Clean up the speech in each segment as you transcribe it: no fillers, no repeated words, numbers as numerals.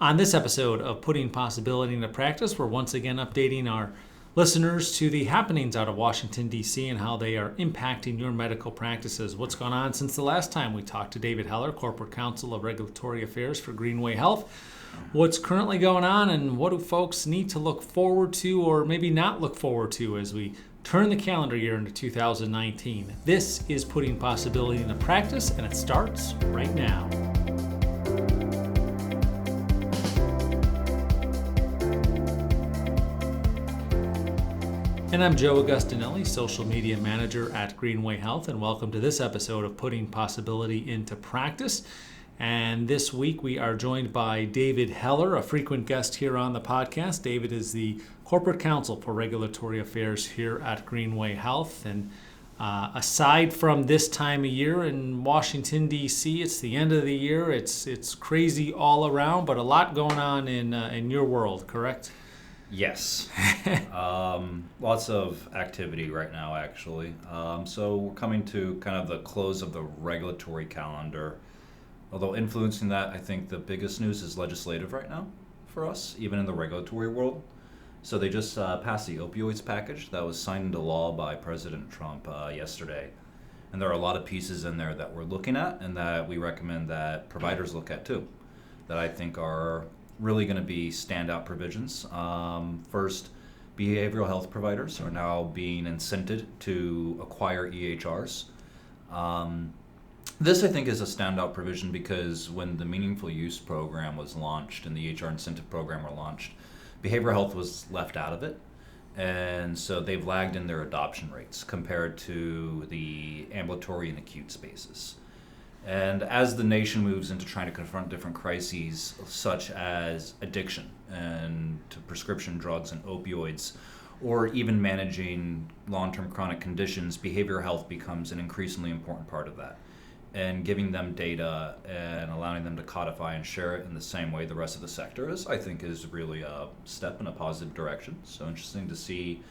On this episode of Putting Possibility into Practice, we're once again updating our listeners to the happenings out of Washington, D.C. and how they are impacting your medical practices. What's gone on since the last time we talked to David Heller, Corporate Counsel of Regulatory Affairs for Greenway Health. What's currently going on and what do folks need to look forward to or maybe not look forward to as we turn the calendar year into 2019. This is Putting Possibility into Practice, and it starts right now. And I'm Joe Augustinelli, Social Media Manager at Greenway Health, and welcome to this episode of Putting Possibility into Practice. And this week we are joined by David Heller, a frequent guest here on the podcast. David is the Corporate Counsel for Regulatory Affairs here at Greenway Health. And aside from this time of year in Washington, D.C., it's the end of the year. It's crazy all around, but a lot going on in your world, correct? Yes. Lots of activity right now, actually. So we're coming to kind of the close of the regulatory calendar. Although influencing that, I think the biggest news is legislative right now for us, even in the regulatory world. So they just passed the opioids package that was signed into law by President Trump yesterday. And there are a lot of pieces in there that we're looking at and that we recommend that providers look at too, that I think are really going to be standout provisions. First, behavioral health providers are now being incented to acquire EHRs. This, I think, is a standout provision because when the Meaningful Use program was launched and the EHR incentive program were launched, behavioral health was left out of it. And so they've lagged in their adoption rates compared to the ambulatory and acute spaces. And as the nation moves into trying to confront different crises such as addiction and to prescription drugs and opioids, or even managing long-term chronic conditions, behavioral health becomes an increasingly important part of that. And giving them data and allowing them to codify and share it in the same way the rest of the sector is, I think, is really a step in a positive direction. So interesting to see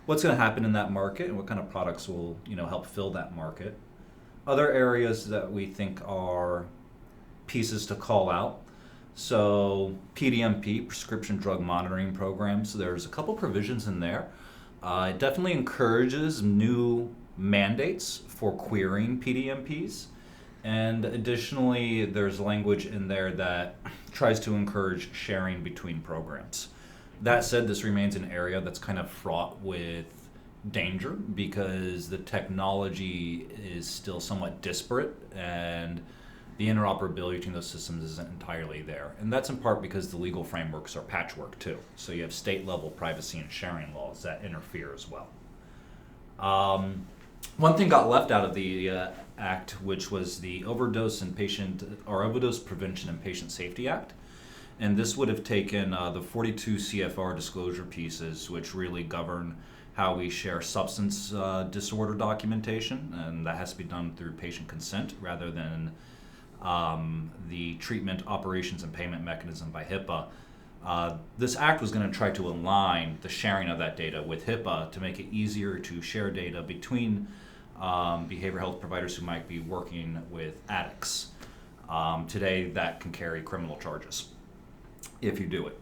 what's going to happen in that market and what kind of products will, help fill that market. Other areas that we think are pieces to call out. So PDMP, prescription drug monitoring programs, there's a couple provisions in there. It definitely encourages new mandates for querying PDMPs. And additionally, there's language in there that tries to encourage sharing between programs. That said, this remains an area that's kind of fraught with danger because the technology is still somewhat disparate and the interoperability between those systems isn't entirely there. And that's in part because the legal frameworks are patchwork too. So you have state level privacy and sharing laws that interfere as well. One thing got left out of the act, which was the Overdose Prevention and Patient Safety Act. And this would have taken the 42 CFR disclosure pieces, which really govern how we share substance disorder documentation, and that has to be done through patient consent rather than the treatment operations and payment mechanism by HIPAA. This act was going to try to align the sharing of that data with HIPAA to make it easier to share data between behavioral health providers who might be working with addicts. Today, that can carry criminal charges if you do it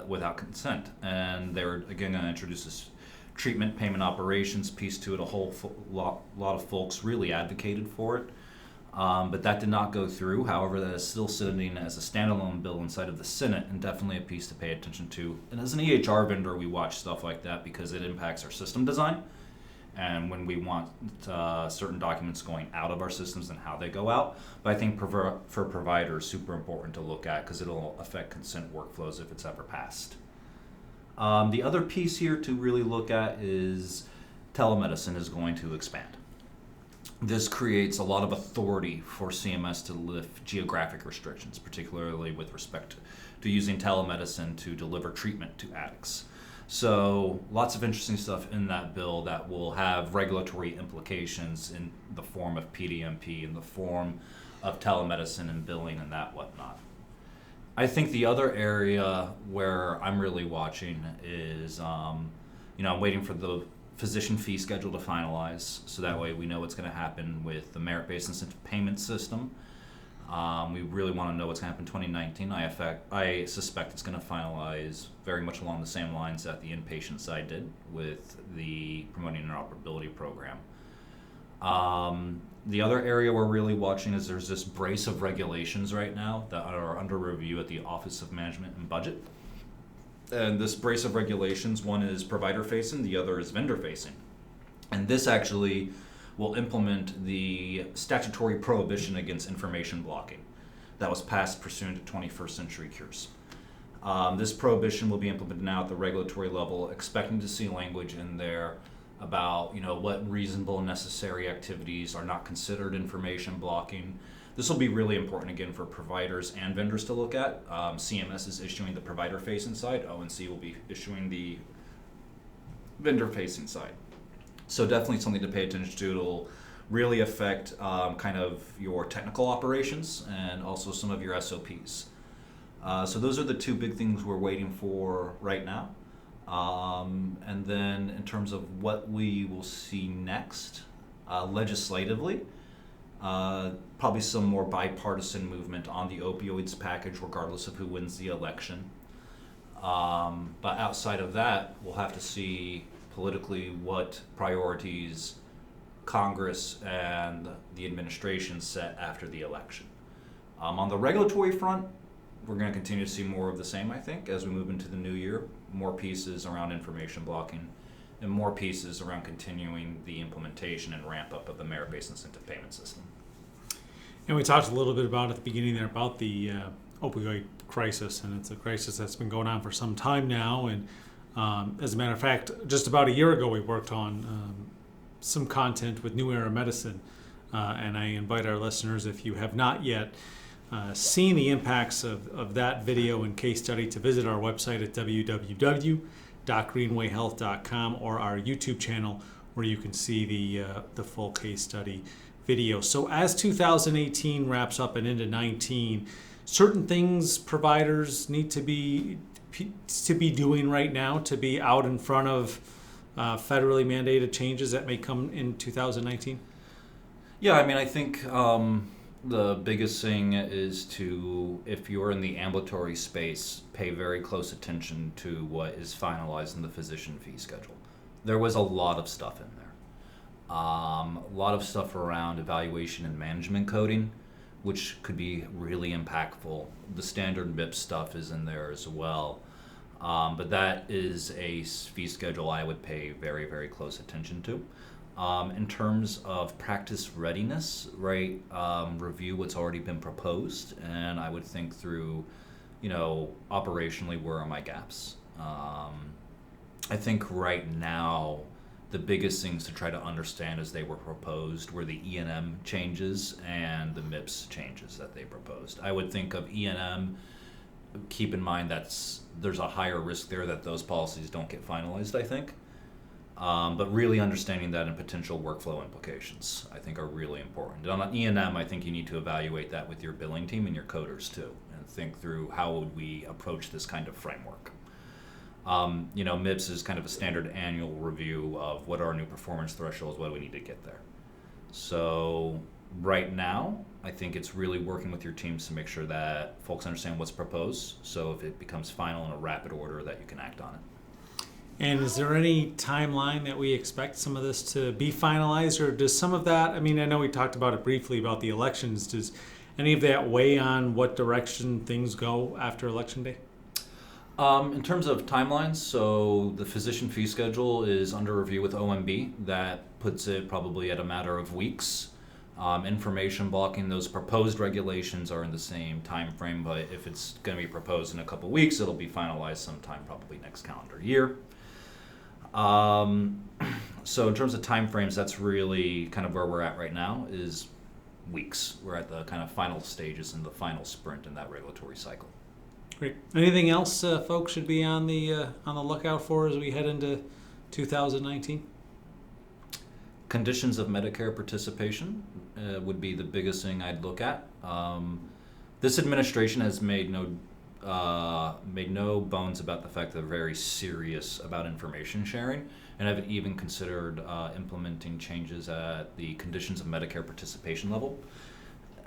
without consent. And they're again going to introduce this treatment payment operations piece to it. A whole lot of folks really advocated for it, but that did not go through. However, that is still sitting as a standalone bill inside of the Senate, and definitely a piece to pay attention to. And as an EHR vendor, we watch stuff like that because it impacts our system design. And when we want certain documents going out of our systems and how they go out. But I think for providers, super important to look at because it'll affect consent workflows if it's ever passed. The other piece here to really look at is telemedicine is going to expand. This creates a lot of authority for CMS to lift geographic restrictions, particularly with respect to using telemedicine to deliver treatment to addicts. So lots of interesting stuff in that bill that will have regulatory implications in the form of PDMP, in the form of telemedicine and billing and that whatnot. I think the other area where I'm really watching is, I'm waiting for the physician fee schedule to finalize, so that way we know what's going to happen with the merit-based incentive payment system. We really want to know what's going to happen in 2019. I suspect it's going to finalize very much along the same lines that the inpatient side did with the promoting interoperability program. The other area we're really watching is there's this brace of regulations right now that are under review at the Office of Management and Budget. And this brace of regulations, one is provider facing, the other is vendor facing. And this actually will implement the statutory prohibition against information blocking that was passed pursuant to 21st Century Cures. This prohibition will be implemented now at the regulatory level, expecting to see language in there about what reasonable and necessary activities are not considered information blocking. This will be really important again for providers and vendors to look at. CMS is issuing the provider facing side, ONC will be issuing the vendor facing side. So definitely something to pay attention to. It'll really affect kind of your technical operations and also some of your SOPs. So those are the two big things we're waiting for right now. And then in terms of what we will see next legislatively, probably some more bipartisan movement on the opioids package regardless of who wins the election. But outside of that, we'll have to see politically what priorities Congress and the administration set after the election. On the regulatory front, we're going to continue to see more of the same, I think, as we move into the new year. More pieces around information blocking and more pieces around continuing the implementation and ramp up of the merit-based incentive payment system. And we talked a little bit about at the beginning there about the opioid crisis, and it's a crisis that's been going on for some time now. And as a matter of fact, just about a year ago, we worked on some content with New Era Medicine, and I invite our listeners, if you have not yet seen the impacts of that video and case study, to visit our website at www.greenwayhealth.com or our YouTube channel, where you can see the full case study video. So as 2018 wraps up and into 19, certain things providers need to be doing right now to be out in front of federally mandated changes that may come in 2019? Yeah, I mean, I think the biggest thing is to, if you're in the ambulatory space, pay very close attention to what is finalized in the physician fee schedule. There was a lot of stuff in there. A lot of stuff around evaluation and management coding, which could be really impactful. The standard MIPS stuff is in there as well. But that is a fee schedule I would pay very, very close attention to. In terms of practice readiness, right, review what's already been proposed, and I would think through, operationally, where are my gaps? I think right now, the biggest things to try to understand as they were proposed were the E&M changes and the MIPS changes that they proposed. I would think of E&M, keep in mind there's a higher risk there that those policies don't get finalized, I think. But really understanding that and potential workflow implications, I think, are really important. And on E&M, I think you need to evaluate that with your billing team and your coders too, and think through how would we approach this kind of framework. MIPS is kind of a standard annual review of what are our new performance thresholds, what do we need to get there. So right now, I think it's really working with your teams to make sure that folks understand what's proposed, so if it becomes final in a rapid order, that you can act on it. And is there any timeline that we expect some of this to be finalized, or does some of that, I know we talked about it briefly about the elections, does any of that weigh on what direction things go after Election Day? In terms of timelines, so the physician fee schedule is under review with OMB. That puts it probably at a matter of weeks. Information blocking, those proposed regulations are in the same time frame, but if it's going to be proposed in a couple weeks, it'll be finalized sometime probably next calendar year. So in terms of time frames, that's really kind of where we're at right now, is weeks. We're at the kind of final stages in the final sprint in that regulatory cycle. Great. Anything else folks should be on the lookout for as we head into 2019? Conditions of Medicare participation would be the biggest thing I'd look at. This administration has made no bones about the fact that they're very serious about information sharing, and have even considered implementing changes at the conditions of Medicare participation level.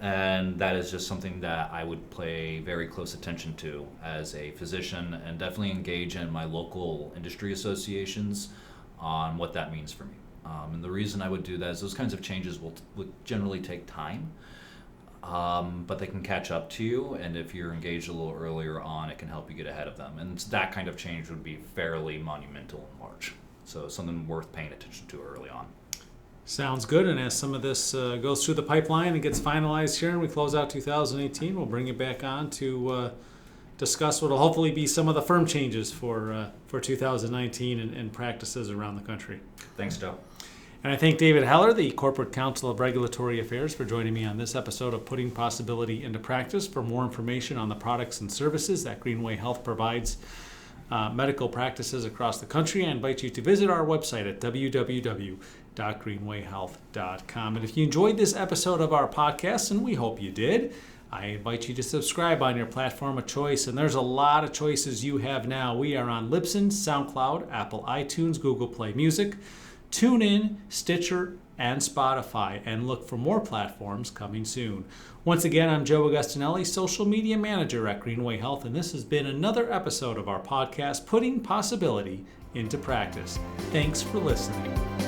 And that is just something that I would pay very close attention to as a physician, and definitely engage in my local industry associations on what that means for me. And the reason I would do that is those kinds of changes would generally take time, but they can catch up to you, and if you're engaged a little earlier on, it can help you get ahead of them. And that kind of change would be fairly monumental and large. So something worth paying attention to early on. Sounds good. And as some of this goes through the pipeline and gets finalized here and we close out 2018, we'll bring you back on to discuss what will hopefully be some of the firm changes for 2019 and practices around the country. Thanks, Joe. And I thank David Heller, the Corporate Counsel of Regulatory Affairs, for joining me on this episode of Putting Possibility into Practice. For more information on the products and services that Greenway Health provides medical practices across the country, I invite you to visit our website at www.greenwayhealth.com. And if you enjoyed this episode of our podcast, and we hope you did, I invite you to subscribe on your platform of choice. And there's a lot of choices you have now. We are on Libsyn, SoundCloud, Apple iTunes, Google Play Music, TuneIn, Stitcher, and Spotify. And look for more platforms coming soon. Once again, I'm Joe Augustinelli, Social Media Manager at Greenway Health, and this has been another episode of our podcast, Putting Possibility into Practice. Thanks for listening.